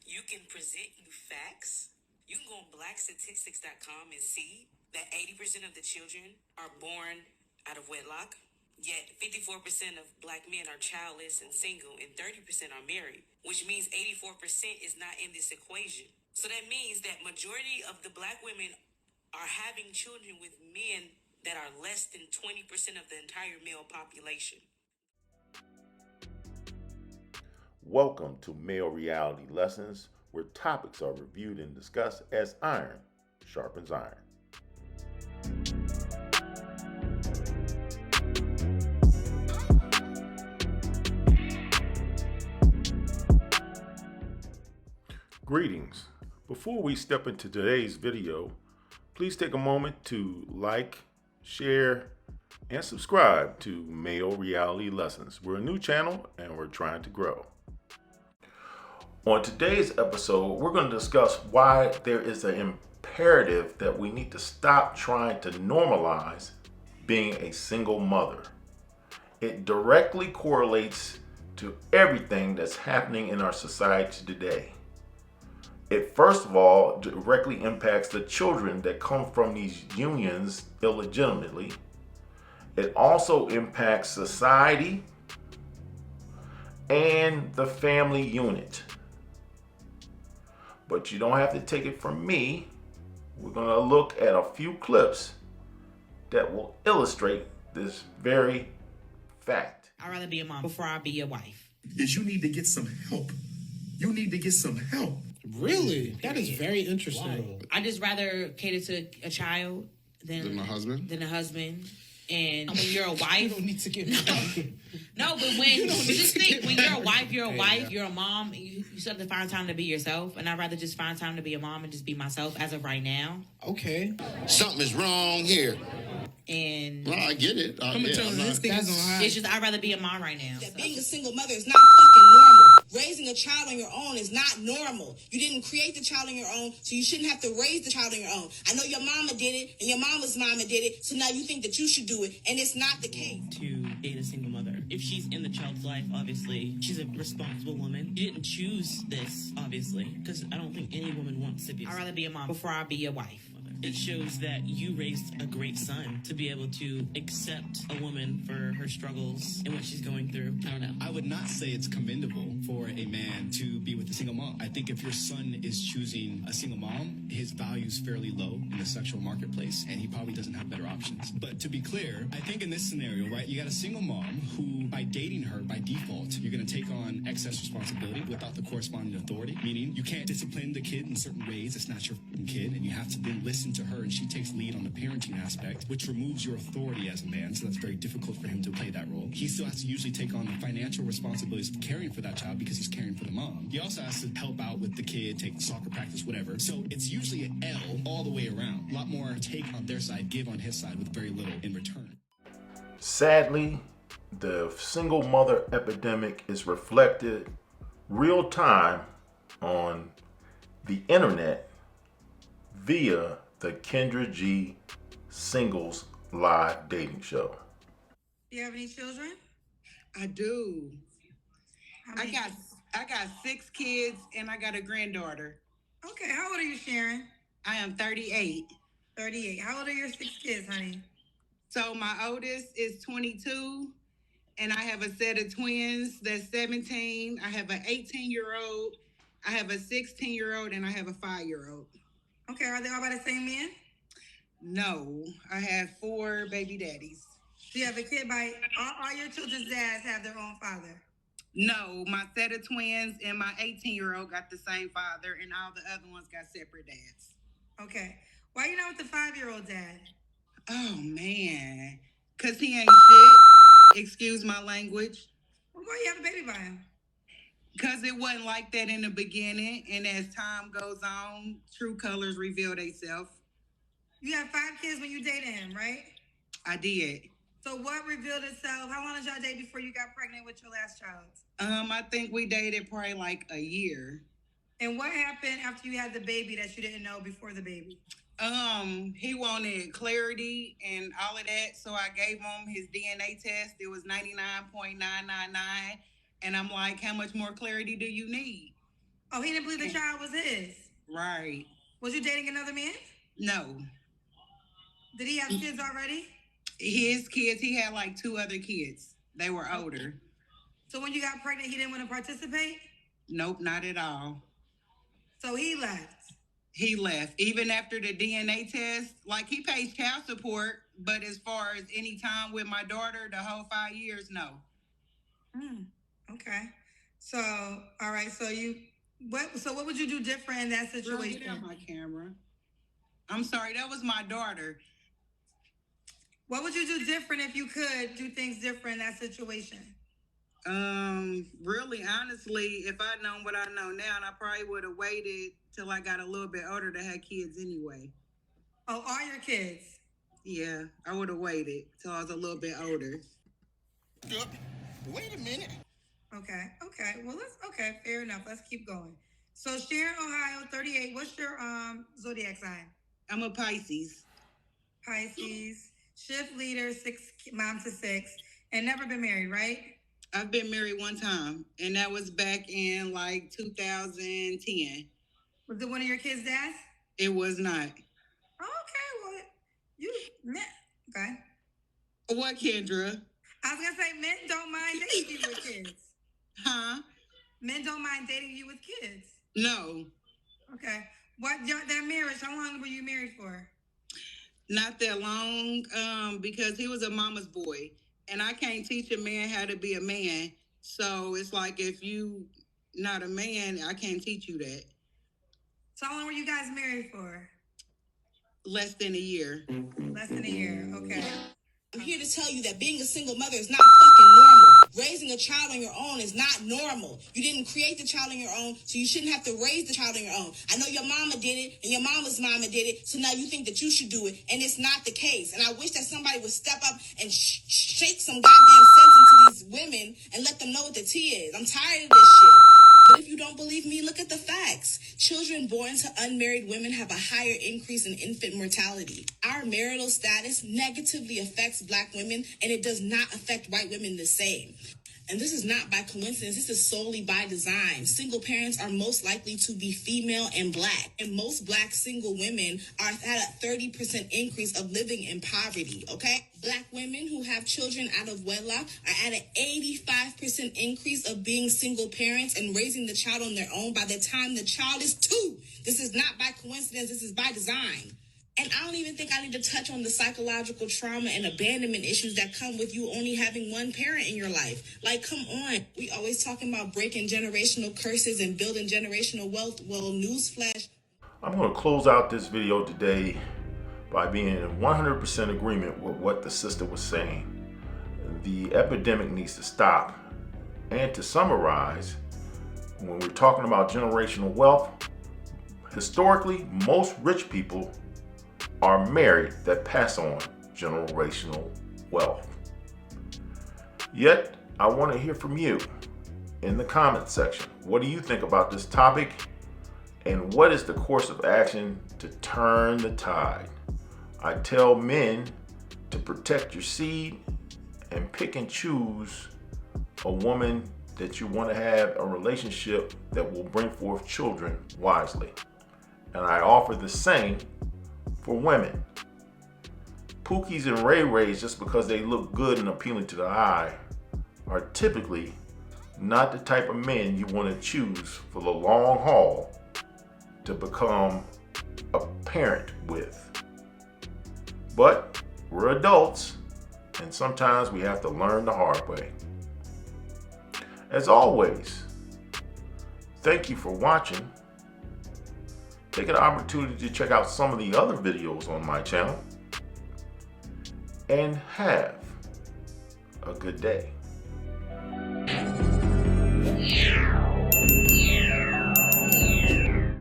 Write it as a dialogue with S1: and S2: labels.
S1: You can present you facts. You can go on blackstatistics.com and see that 80% of the children are born out of wedlock. Yet 54% of black men are childless and single, and 30% are married, which means 84% is not in this equation. So that means that majority of the black women are having children with men that are less than 20% of the entire male population.
S2: Welcome to Male Reality Lessons, where topics are reviewed and discussed as iron sharpens iron. Greetings. Before we step into today's video, please take a moment to like, share, and subscribe to Male Reality Lessons. We're a new channel and we're trying to grow. On today's episode, we're going to discuss why there is an imperative that we need to stop trying to normalize being a single mother. It directly correlates to everything that's happening in our society today. It first of all directly impacts the children that come from these unions illegitimately. It also impacts society and the family unit. But you don't have to take it from me. We're going to look at a few clips that will illustrate this very fact.
S1: I'd rather be a mom before I be a wife.
S3: Is you need to get some help. You need to get some help.
S4: Really? That is very interesting.
S1: I just rather cater to a child than
S3: my husband?
S1: Than a husband. And when you're a
S4: You
S1: wife,
S4: don't need to get
S1: no, but when just think when you're a wife, you're a mom. You still have to find time to be yourself, and I'd rather just find time to be a mom and just be myself as of right now.
S4: Okay.
S3: Something is wrong here.
S1: And
S3: Well, I get it.
S1: it's just I'd rather be a mom right now.
S5: That being a single mother is not fucking normal. Raising a child on your own is not normal. You didn't create the child on your own, so you shouldn't have to raise the child on your own. I know your mama did it, and your mama's mama did it, so now you think that you should do it, and it's not the case.
S6: To date a single mother. If she's in the child's life, obviously, she's a responsible woman. She didn't choose this, obviously, because I don't think any woman wants to be
S1: I'd rather be a mom before I be a wife.
S6: It shows that you raised a great son to be able to accept a woman for her struggles and what she's going through. I don't know.
S7: I would not say it's commendable for a man to be with a single mom. I think if your son is choosing a single mom, his value is fairly low in the sexual marketplace, and he probably doesn't have better options. But to be clear, I think in this scenario, right, you got a single mom who, by dating her, by default, you're going to take on excess responsibility without the corresponding authority, meaning you can't discipline the kid in certain ways. It's not your kid, and you have to then listen to her, and she takes lead on the parenting aspect, which removes your authority as a man, so that's very difficult for him to play that role. He still has to usually take on the financial responsibilities of caring for that child because he's caring for the mom. He also has to help out with the kid, take soccer practice, whatever. So it's usually an L all the way around. A lot more take on their side, give on his side with very little in return.
S2: Sadly, the single mother epidemic is reflected real time on the internet via the Kendra G Singles live dating show.
S8: Do you have any children?
S9: I do.
S8: How many?
S9: I got 6 kids and I got a granddaughter.
S8: Okay, how old are you, Sharon?
S9: I am 38.
S8: 38. How old are your 6 kids, honey?
S9: So my oldest is 22, and I have a set of twins that's 17. I have an 18-year-old, I have a 16-year-old, and I have a 5-year-old.
S8: Okay, are they all by the same man?
S9: No, I have 4 baby daddies.
S8: Do you have a kid by all your children's dads have their own father?
S9: No, my set of twins and my 18-year-old got the same father, and all the other ones got separate dads.
S8: Okay. Why you not with the 5-year-old dad?
S9: Oh, man. Because he ain't shit. Excuse my language.
S8: Well, why you have a baby by him?
S9: Because it wasn't like that in the beginning, and as time goes on, true colors reveal themselves.
S8: You had 5 kids when you dated him, right?
S9: I did.
S8: So what revealed itself? How long did y'all date before you got pregnant with your last child?
S9: I think we dated probably like a year.
S8: And what happened after you had the baby that you didn't know before the baby?
S9: He wanted clarity and all of that, so I gave him his DNA test. It was 99.999, and I'm like, how much more clarity do you need?
S8: Oh, he didn't believe the child was his.
S9: Right.
S8: Was you dating another man?
S9: No.
S8: Did he have kids already?
S9: His kids, he had like 2 other kids. They were older.
S8: So when you got pregnant, he didn't want to participate?
S9: Nope, not at all.
S8: So he left.
S9: He left. Even after the DNA test, like he pays child support, but as far as any time with my daughter, the whole 5 years, no.
S8: Okay. So, all right. So what would you do different in that situation?
S9: Get out my camera. I'm sorry, that was my daughter.
S8: What would you do different if you could do things different in that situation?
S9: Really, honestly, if I'd known what I know now, I probably would have waited till I got a little bit older to have kids anyway.
S8: Oh, all your kids?
S9: Yeah, I would have waited till I was a little bit older.
S4: Wait a minute.
S8: Okay. Well, fair enough. Let's keep going. So Sharon, Ohio, 38. What's your zodiac sign?
S9: I'm a Pisces.
S8: Pisces. Shift leader, mom to 6, and never been married, right?
S9: I've been married 1 time, and that was back in like 2010.
S8: Was it one of your kids' dads?
S9: It was not.
S8: Okay, well, okay.
S9: What, Kendra?
S8: I was gonna say men don't mind dating you with kids.
S9: Huh?
S8: Men don't mind dating you with kids.
S9: No.
S8: Okay. That marriage? How long were you married for?
S9: Not that long, because he was a mama's boy, and I can't teach a man how to be a man. So it's like if you not a man, I can't teach you that.
S8: So how long were you guys married for?
S9: Less than a year.
S8: Less than a year. Okay.
S5: I'm here to tell you that being a single mother is not fucking normal. Raising a child on your own is not normal. You didn't create the child on your own, so you shouldn't have to raise the child on your own. I know your mama did it, and your mama's mama did it, so now you think that you should do it, and it's not the case. And I wish that somebody would step up and shake some goddamn sense into these women and let them know what the tea is. I'm tired of this shit. But if you don't believe me, look at the facts. Children born to unmarried women have a higher increase in infant mortality. Our marital status negatively affects Black women, and it does not affect white women the same. And this is not by coincidence. This is solely by design. Single parents are most likely to be female and Black. And most Black single women are at a 30% increase of living in poverty, okay? Black women who have children out of wedlock are at an 85% increase of being single parents and raising the child on their own by the time the child is 2. This is not by coincidence. This is by design. And I don't even think I need to touch on the psychological trauma and abandonment issues that come with you only having one parent in your life. Like, come on. We always talking about breaking generational curses and building generational wealth. Well, newsflash.
S2: I'm going to close out this video today by being in 100% agreement with what the sister was saying. The epidemic needs to stop. And to summarize, when we're talking about generational wealth, historically, most rich people are married that pass on generational wealth. Yet, I want to hear from you in the comment section. What do you think about this topic? And what is the course of action to turn the tide? I tell men to protect your seed and pick and choose a woman that you want to have a relationship that will bring forth children wisely. And I offer the same for women. Pookies and Ray Rays, just because they look good and appealing to the eye, are typically not the type of men you want to choose for the long haul to become a parent with. But we're adults, and sometimes we have to learn the hard way. As always, thank you for watching. Take an opportunity to check out some of the other videos on my channel, and have a good day.